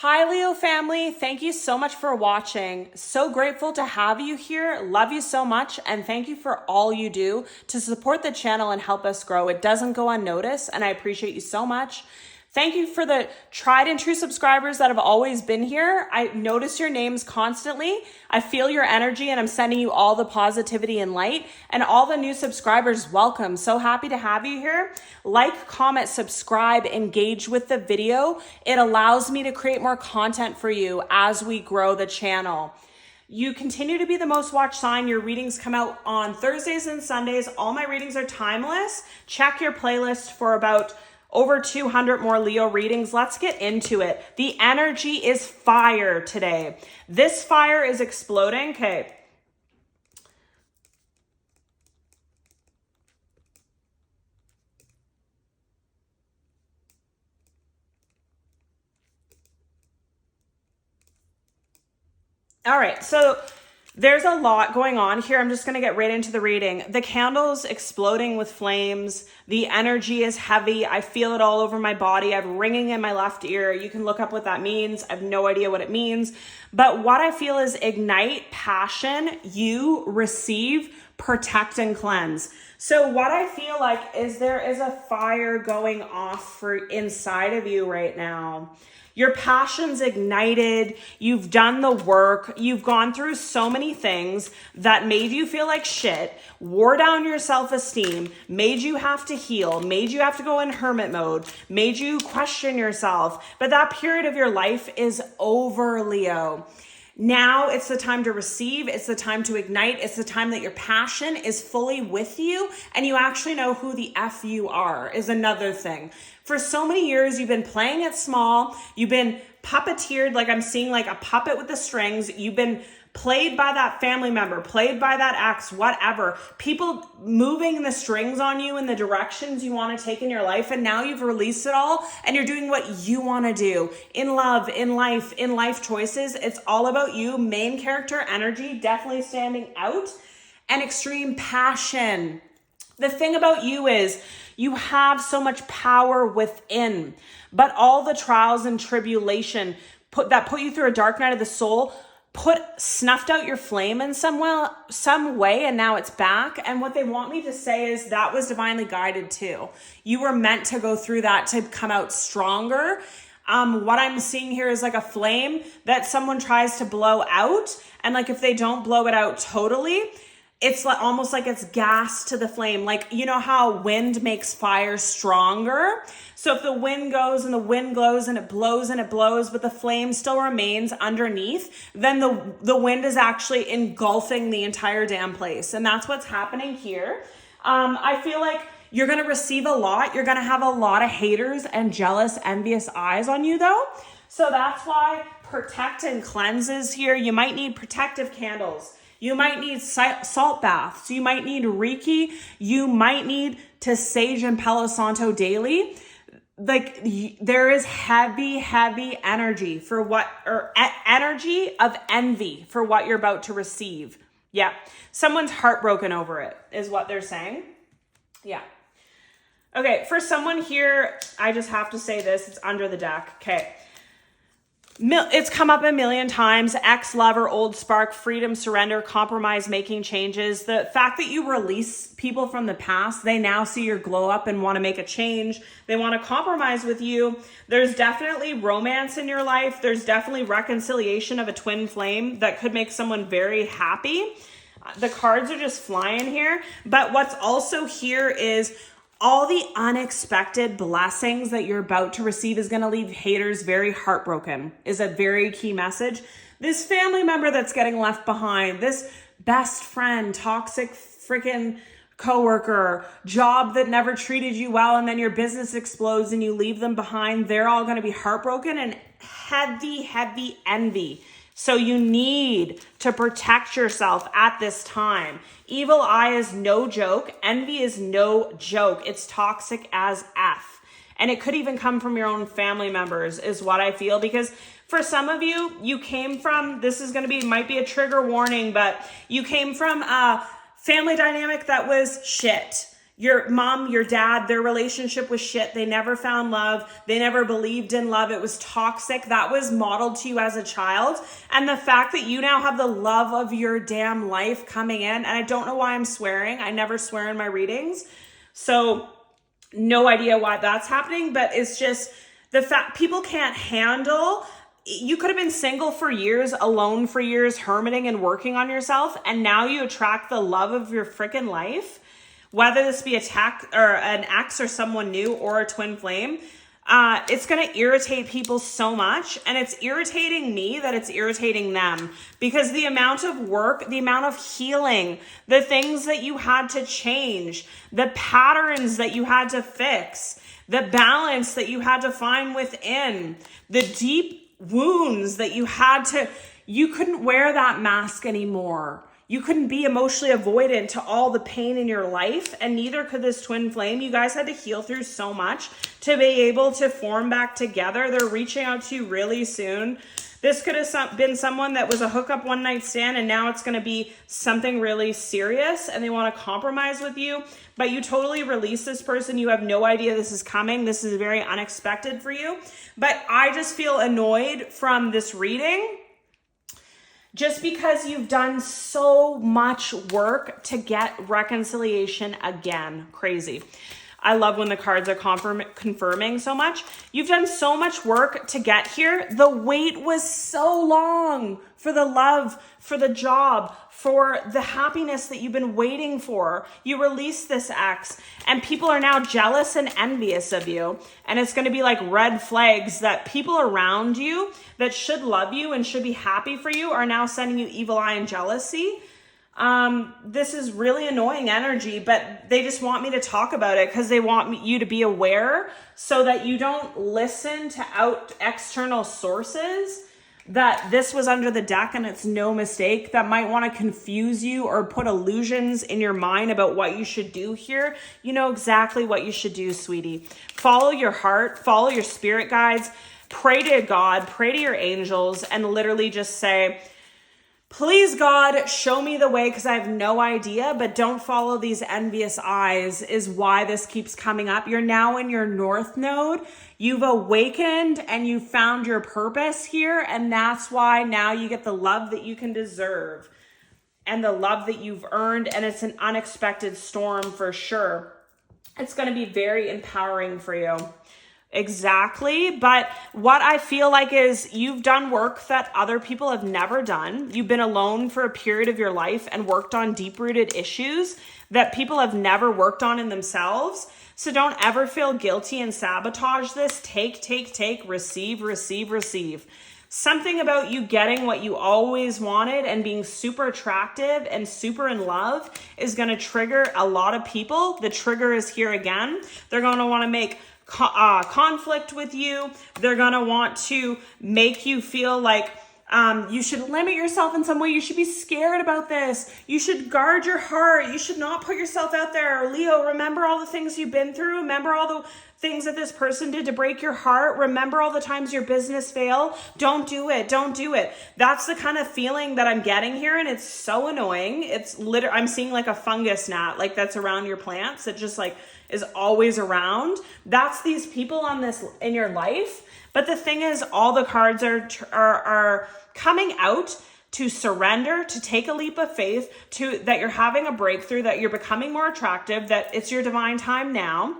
Hi, Leo family. Thank you so much for watching. So grateful to have you here. Love you so much. And thank you for all you do to support the channel and help us grow. It doesn't go unnoticed, and I appreciate you so much. Thank you for the tried and true subscribers that have always been here. I notice your names constantly. I feel your energy, and I'm sending you all the positivity and light. And all the new subscribers, welcome. So happy to have you here. Like, comment, subscribe, engage with the video. It allows me to create more content for you as we grow the channel. You continue to be the most watched sign. Your readings come out on Thursdays and Sundays. All my readings are timeless. Check your playlist for about over 200 more Leo readings. Let's get into it. The energy is fire today. This fire is exploding. Okay. All right. So there's a lot going on here. I'm just going to get right into the reading. The candle's exploding with flames. The energy is heavy. I feel it all over my body. I have ringing in my left ear. You can look up what that means. I have no idea what it means. But what I feel is ignite, passion, you receive, protect, and cleanse. So what I feel like is there is a fire going off for inside of you right now. Your passion's ignited. You've done the work. You've gone through so many things that made you feel like shit, wore down your self-esteem, made you have to heal, made you have to go in hermit mode, made you question yourself. But that period of your life is over, Leo. Now it's the time to receive. It's the time to ignite. It's the time that your passion is fully with you and you actually know who the F you are is another thing. For so many years, you've been playing it small. You've been puppeteered, like I'm seeing like a puppet with the strings. You've been played by that family member, played by that ex, whatever. People moving the strings on you in the directions you want to take in your life. And now you've released it all and you're doing what you want to do in love, in life choices. It's all about you. Main character energy, definitely standing out, and extreme passion. The thing about you is you have so much power within, but all the trials and tribulation put you through a dark night of the soul, snuffed out your flame in some way, and now it's back. And what they want me to say is that was divinely guided too. You were meant to go through that to come out stronger. What I'm seeing here is like a flame that someone tries to blow out, and like if they don't blow it out totally, it's like almost like it's gas to the flame. Like, you know how wind makes fire stronger? So if the wind goes and the wind blows and it blows, but the flame still remains underneath, then the wind is actually engulfing the entire damn place. And that's what's happening here. I feel like you're going to receive a lot. You're going to have a lot of haters and jealous, envious eyes on you though. So that's why protect and cleanses here. You might need protective candles. You might need salt baths. You might need Reiki. You might need to sage and Palo Santo daily. Like there is heavy energy energy of envy for what you're about to receive. Yeah. Someone's heartbroken over it is what they're saying. Yeah. Okay. For someone here, I just have to say this. It's under the deck. Okay. It's come up a million times. Ex-lover, old spark, freedom, surrender, compromise, making changes. The fact that you release people from the past, they now see your glow up and want to make a change. They want to compromise with you. There's definitely romance in your life. There's definitely reconciliation of a twin flame that could make someone very happy. The cards are just flying here. But what's also here is all the unexpected blessings that you're about to receive is going to leave haters very heartbroken, is a very key message. This family member that's getting left behind, this best friend, toxic freaking coworker, job that never treated you well, and then your business explodes and you leave them behind, they're all going to be heartbroken and heavy envy. So you need to protect yourself at this time. Evil eye is no joke. Envy is no joke. It's toxic as F. And it could even come from your own family members is what I feel. Because for some of you, you came from, might be a trigger warning, but you came from a family dynamic that was shit. Your mom, your dad, their relationship was shit. They never found love. They never believed in love. It was toxic. That was modeled to you as a child. And the fact that you now have the love of your damn life coming in, and I don't know why I'm swearing. I never swear in my readings. So no idea why that's happening, but it's just the fact people can't handle. You could have been single for years, alone for years, hermiting and working on yourself. And now you attract the love of your freaking life. Whether this be an ex or someone new or a twin flame, it's going to irritate people so much. And it's irritating me that it's irritating them, because the amount of work, the amount of healing, the things that you had to change, the patterns that you had to fix, the balance that you had to find within, the deep wounds that you couldn't wear that mask anymore. You couldn't be emotionally avoidant to all the pain in your life, and neither could this twin flame. You guys had to heal through so much to be able to form back together. They're reaching out to you really soon. This could have been someone that was a hookup one night stand, and now it's going to be something really serious, and they want to compromise with you, but you totally release this person. You have no idea this is coming. This is very unexpected for you, but I just feel annoyed from this reading, just because you've done so much work to get reconciliation again. Crazy. I love when the cards are confirming so much. You've done so much work to get here. The wait was so long for the love, for the job, for the happiness that you've been waiting for. You released this ex, and people are now jealous and envious of you. And it's going to be like red flags that people around you that should love you and should be happy for you are now sending you evil eye and jealousy. This is really annoying energy, but they just want me to talk about it because they want you to be aware so that you don't listen to external sources that this was under the deck and it's no mistake, that might want to confuse you or put illusions in your mind about what you should do here. You know exactly what you should do, sweetie. Follow your heart, follow your spirit guides, pray to God, pray to your angels, and literally just say, please, God, show me the way because I have no idea, but don't follow these envious eyes is why this keeps coming up. You're now in your north node. You've awakened and you found your purpose here, and that's why now you get the love that you can deserve and the love that you've earned, and it's an unexpected storm for sure. It's going to be very empowering for you. Exactly. But what I feel like is you've done work that other people have never done. You've been alone for a period of your life and worked on deep-rooted issues that people have never worked on in themselves. So don't ever feel guilty and sabotage this. Take, receive, receive, receive. Something about you getting what you always wanted and being super attractive and super in love is going to trigger a lot of people. The trigger is here again. They're going to want to make conflict with you. They're going to want to make you feel like you should limit yourself in some way. You should be scared about this. You should guard your heart. You should not put yourself out there. Leo, remember all the things you've been through. Remember all the things that this person did to break your heart. Remember all the times your business failed. Don't do it. Don't do it. That's the kind of feeling that I'm getting here, and it's so annoying. It's literally, I'm seeing like a fungus gnat, like that's around your plants. It just like is always around. That's these people on this in your life. But the thing is, all the cards are coming out to surrender, to take a leap of faith, to that you're having a breakthrough, that you're becoming more attractive, that it's your divine time now.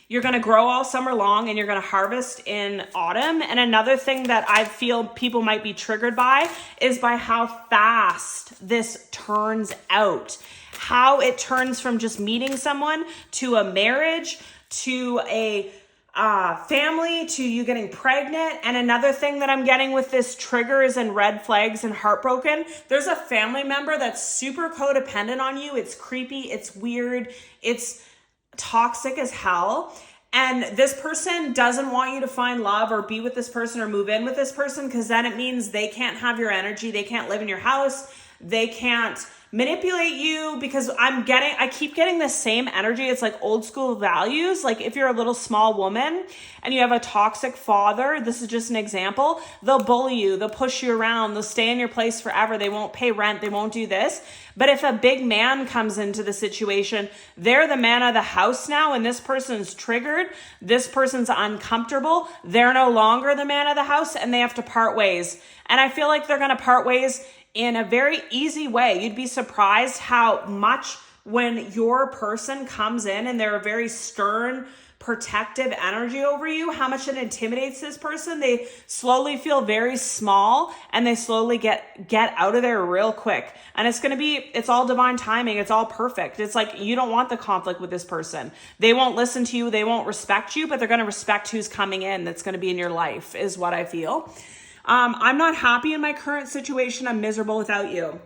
You're going to grow all summer long and you're going to harvest in autumn. And another thing that I feel people might be triggered by is by how fast this turns out. How it turns from just meeting someone to a marriage, to a family, to you getting pregnant. And another thing that I'm getting with this triggers and red flags and heartbroken, there's a family member that's super codependent on you. It's creepy. It's weird. It's toxic as hell. And this person doesn't want you to find love or be with this person or move in with this person, because then it means they can't have your energy. They can't live in your house. They can't manipulate you, because I keep getting the same energy. It's like old school values. Like if you're a little small woman and you have a toxic father, this is just an example, they'll bully you, they'll push you around, they'll stay in your place forever, they won't pay rent, they won't do this. But if a big man comes into the situation, they're the man of the house now, and this person's triggered, this person's uncomfortable, they're no longer the man of the house, and they have to part ways. And I feel like they're going to part ways in a very easy way. You'd be surprised how much when your person comes in and they're a very stern, protective energy over you, how much it intimidates this person. They slowly feel very small and they slowly get out of there real quick. And it's all divine timing. It's all perfect. It's like, you don't want the conflict with this person. They won't listen to you. They won't respect you, but they're going to respect who's coming in that's going to be in your life, is what I feel. I'm not happy in my current situation. I'm miserable without you.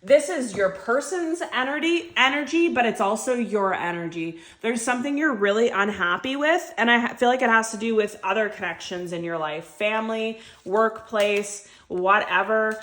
This is your person's energy, but it's also your energy. There's something you're really unhappy with, and I feel like it has to do with other connections in your life, family, workplace, whatever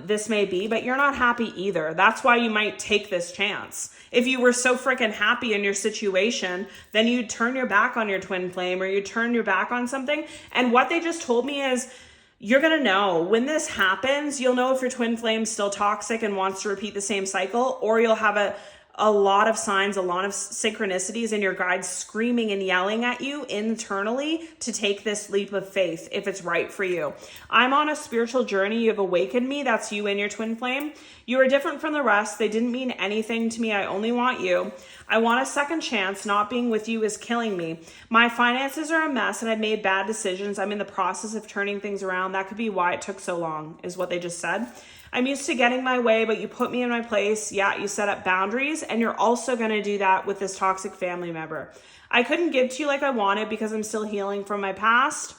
this may be, but you're not happy either. That's why you might take this chance. If you were so freaking happy in your situation, then you'd turn your back on your twin flame, or you turn your back on something. And what they just told me is, you're going to know when this happens. You'll know if your twin flame's still toxic and wants to repeat the same cycle, or you'll have a lot of signs, a lot of synchronicities, and your guides screaming and yelling at you internally to take this leap of faith if it's right for you. I'm on a spiritual journey. You have awakened me. That's you and your twin flame. You are different from the rest. They didn't mean anything to me. I only want you. I want a second chance. Not being with you is killing me. My finances are a mess and I've made bad decisions. I'm in the process of turning things around. That could be why it took so long, is what they just said. I'm used to getting my way, but you put me in my place. Yeah, you set up boundaries, and you're also going to do that with this toxic family member. I couldn't give to you like I wanted because I'm still healing from my past.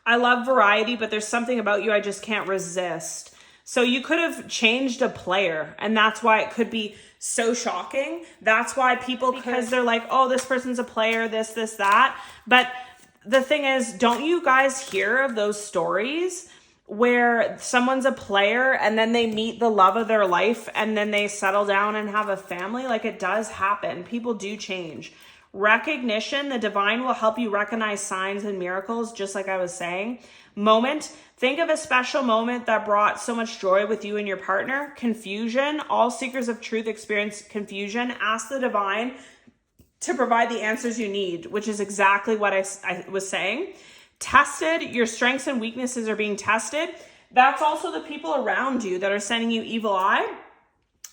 I love variety, but there's something about you I just can't resist. So you could have changed a player, and that's why it could be so shocking. That's why because they're like, oh, this person's a player, this, that. But the thing is, don't you guys hear of those stories where someone's a player and then they meet the love of their life and then they settle down and have a family? Like, it does happen. People do change. Recognition, the divine will help you recognize signs and miracles, just like I was saying. Moment, think of a special moment that brought so much joy with you and your partner. Confusion, all seekers of truth experience confusion. Ask the divine to provide the answers you need, which is exactly what I was saying. Tested, your strengths and weaknesses are being tested. That's also the people around you that are sending you evil eye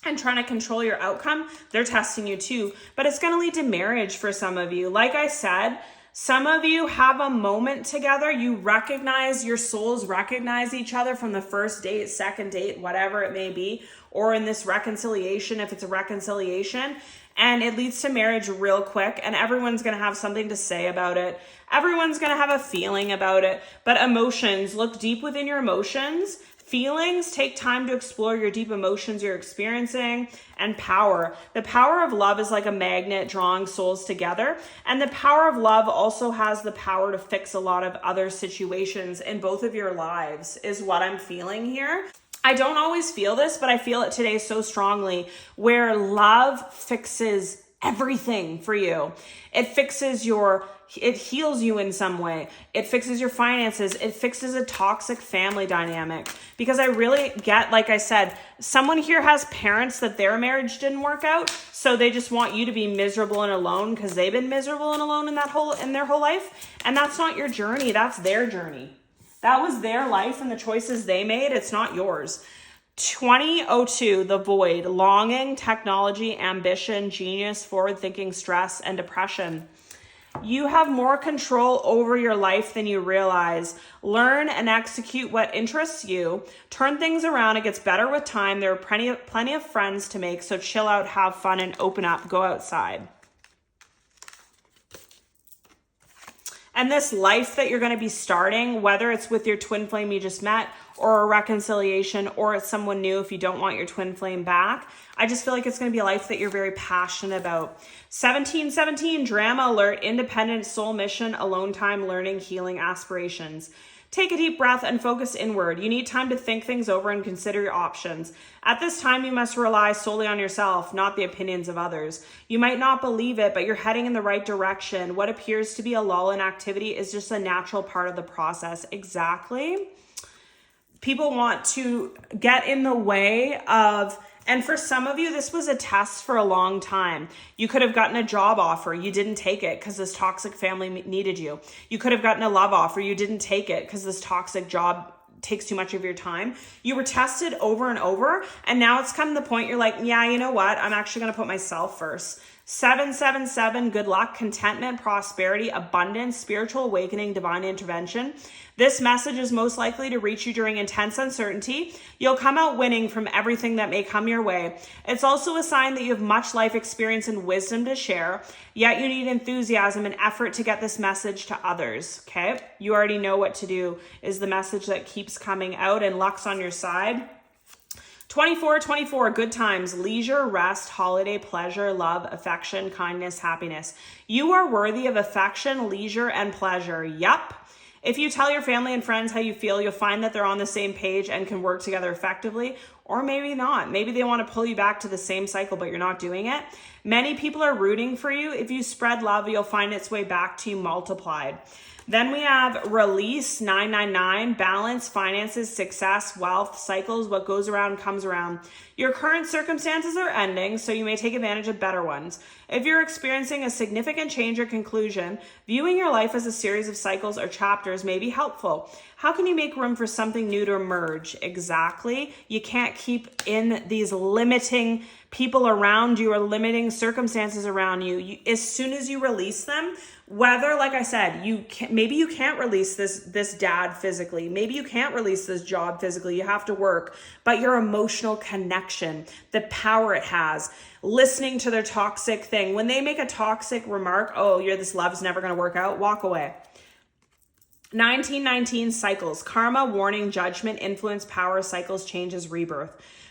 and trying to control your outcome. They're testing you too, but it's going to lead to marriage for some of you. Like I said, some of you have a moment together. You recognize, your souls recognize each other from the first date, second date, whatever it may be, or in this reconciliation, if it's a reconciliation, and it leads to marriage real quick, and everyone's going to have something to say about it. Everyone's going to have a feeling about it, but emotions, look deep within your emotions. Feelings, take time to explore your deep emotions you're experiencing. And power. The power of love is like a magnet drawing souls together. And the power of love also has the power to fix a lot of other situations in both of your lives, is what I'm feeling here. I don't always feel this, but I feel it today so strongly, where love fixes everything for you. It heals you in some way. It fixes your finances. It fixes a toxic family dynamic. Because I really get, like I said, someone here has parents that their marriage didn't work out, so they just want you to be miserable and alone because they've been miserable and alone in their whole life. And that's not your journey. That's their journey. That was their life and the choices they made. It's not yours. 2002, the void, longing, technology, ambition, genius, forward thinking, stress, and depression. You have more control over your life than you realize. Learn and execute what interests you. Turn things around. It gets better with time. There are plenty of friends to make, so chill out, have fun, and open up. Go outside. And this life that you're going to be starting, whether it's with your twin flame you just met or a reconciliation, or it's someone new if you don't want your twin flame back. I just feel like it's going to be a life that you're very passionate about. 1717, drama alert, independent, soul mission, alone time, learning, healing, aspirations. Take a deep breath and focus inward. You need time to think things over and consider your options. At this time, you must rely solely on yourself, not the opinions of others. You might not believe it, but you're heading in the right direction. What appears to be a lull in activity is just a natural part of the process. Exactly. People want to get in the way of, and for some of you, this was a test for a long time. You could have gotten a job offer. You didn't take it because this toxic family needed you. You could have gotten a love offer. You didn't take it because this toxic job takes too much of your time. You were tested over and over. And now it's come to the point you're like, yeah, you know what? I'm actually going to put myself first. 777, good luck, contentment, prosperity, abundance, spiritual awakening, divine intervention. This message is most likely to reach you during intense uncertainty. You'll come out winning from everything that may come your way. It's also a sign that you have much life experience and wisdom to share, yet you need enthusiasm and effort to get this message to others, okay? You already know what to do is the message that keeps coming out, and luck's on your side. 24, good times, leisure, rest, holiday, pleasure, love, affection, kindness, happiness. You are worthy of affection, leisure, and pleasure. Yup. If you tell your family and friends how you feel, you'll find that they're on the same page and can work together effectively, or maybe not. Maybe they want to pull you back to the same cycle, but you're not doing it. Many people are rooting for you. If you spread love, you'll find its way back to you multiplied. Then we have release, 999, balance, finances, success, wealth, cycles, what goes around comes around. Your current circumstances are ending, so you may take advantage of better ones. If you're experiencing a significant change or conclusion, viewing your life as a series of cycles or chapters may be helpful. How can you make room for something new to emerge? Exactly. You can't keep in these limiting people around you or limiting circumstances around you. As soon as you release them, whether, like I said, maybe you can't release this dad physically. Maybe you can't release this job physically. You have to work. But your emotional connection, the power it has, listening to their toxic thing. When they make a toxic remark, oh, this love's never going to work out, walk away. 1919, cycles, karma, warning, judgment, influence, power, cycles, changes, rebirth.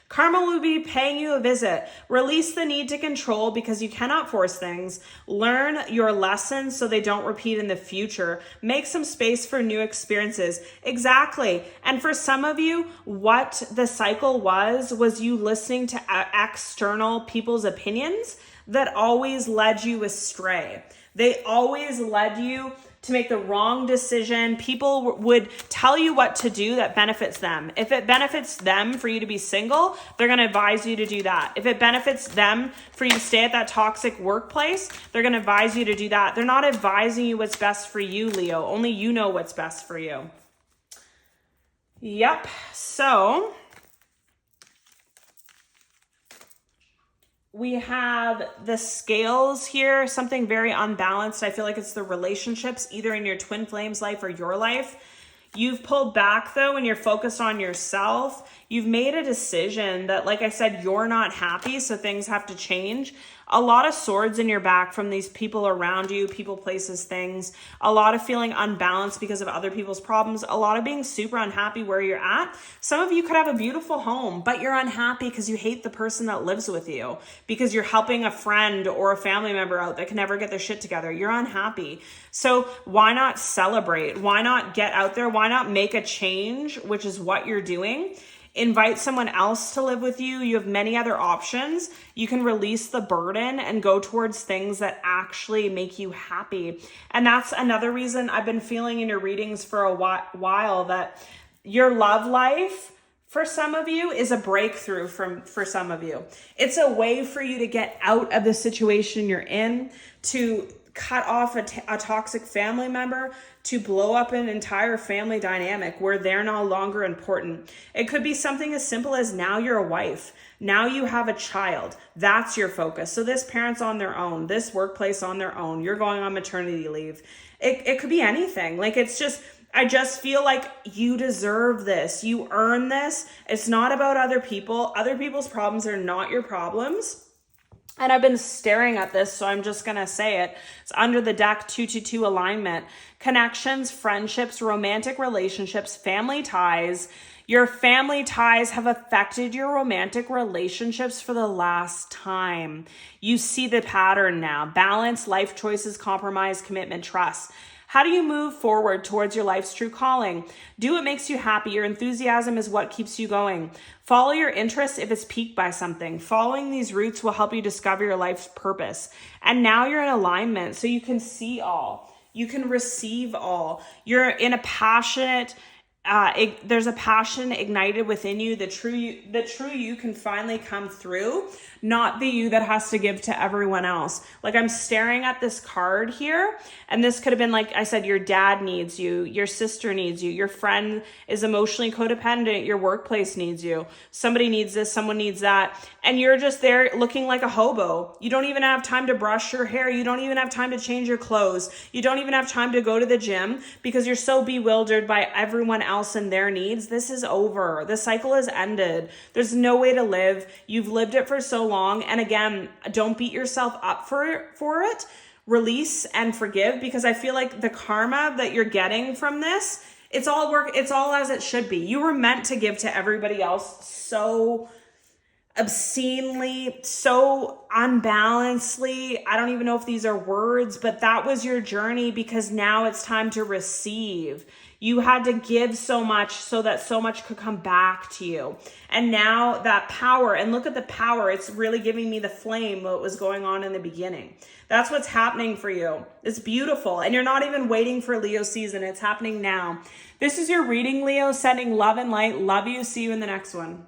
Karma will be paying you a visit. Release the need to control because you cannot force things. Learn your lessons so they don't repeat in the future. Make some space for new experiences. Exactly. And for some of you, what the cycle was you listening to external people's opinions that always led you astray. They always led you to make the wrong decision. People would tell you what to do that benefits them. If it benefits them for you to be single, they're going to advise you to do that. If it benefits them for you to stay at that toxic workplace, they're going to advise you to do that. They're not advising you what's best for you, Leo. Only you know what's best for you. Yep. So we have the scales here, something very unbalanced. I feel like it's the relationships, either in your twin flames life or your life. You've pulled back though, and you're focused on yourself. You've made a decision that, like I said, you're not happy, so things have to change. A lot of swords in your back from these people around you, people, places, things. A lot of feeling unbalanced because of other people's problems. A lot of being super unhappy where you're at. Some of you could have a beautiful home, but you're unhappy because you hate the person that lives with you, because you're helping a friend or a family member out that can never get their shit together. You're unhappy. So why not celebrate? Why not get out there? Why not make a change, which is what you're doing? Invite someone else to live with you. You have many other options. You can release the burden and go towards things that actually make you happy. And that's another reason I've been feeling in your readings for a while that your love life, for some of you, is a breakthrough for some of you. It's a way for you to get out of the situation you're in, to cut off a toxic family member, to blow up an entire family dynamic where they're no longer important. It could be something as simple as now you're a wife. Now you have a child. That's your focus. So this parent's on their own, this workplace on their own. You're going on maternity leave. It could be anything. Like, it's just, I just feel like you deserve this. You earn this. It's not about other people. Other people's problems are not your problems. And I've been staring at this, so I'm just going to say it. It's under the deck, 2-2 alignment. Connections, friendships, romantic relationships, family ties. Your family ties have affected your romantic relationships for the last time. You see the pattern now. Balance, life choices, compromise, commitment, trust. How do you move forward towards your life's true calling? Do what makes you happy. Your enthusiasm is what keeps you going. Follow your interests if it's piqued by something. Following these routes will help you discover your life's purpose. And now you're in alignment, so you can see all. You can receive all. You're in a passionate, there's a passion ignited within you. The true you can finally come through, not the you that has to give to everyone else. Like, I'm staring at this card here, and this could have been, like I said, your dad needs you, your sister needs you, your friend is emotionally codependent, your workplace needs you, somebody needs this, someone needs that, and you're just there looking like a hobo. You don't even have time to brush your hair. You don't even have time to change your clothes. You don't even have time to go to the gym because you're so bewildered by everyone else and their needs. This is over. The cycle has ended. There's no way to live. You've lived it for so long. And again, don't beat yourself up for it. Release and forgive, because I feel like the karma that you're getting from this, it's all as it should be. You were meant to give to everybody else so obscenely, so unbalancedly. I don't even know if these are words, but that was your journey, because now it's time to receive. You had to give so much so that so much could come back to you. And now that power, and look at the power, it's really giving me the flame, what was going on in the beginning. That's what's happening for you. It's beautiful. And you're not even waiting for Leo season. It's happening now. This is your reading, Leo, sending love and light. Love you. See you in the next one.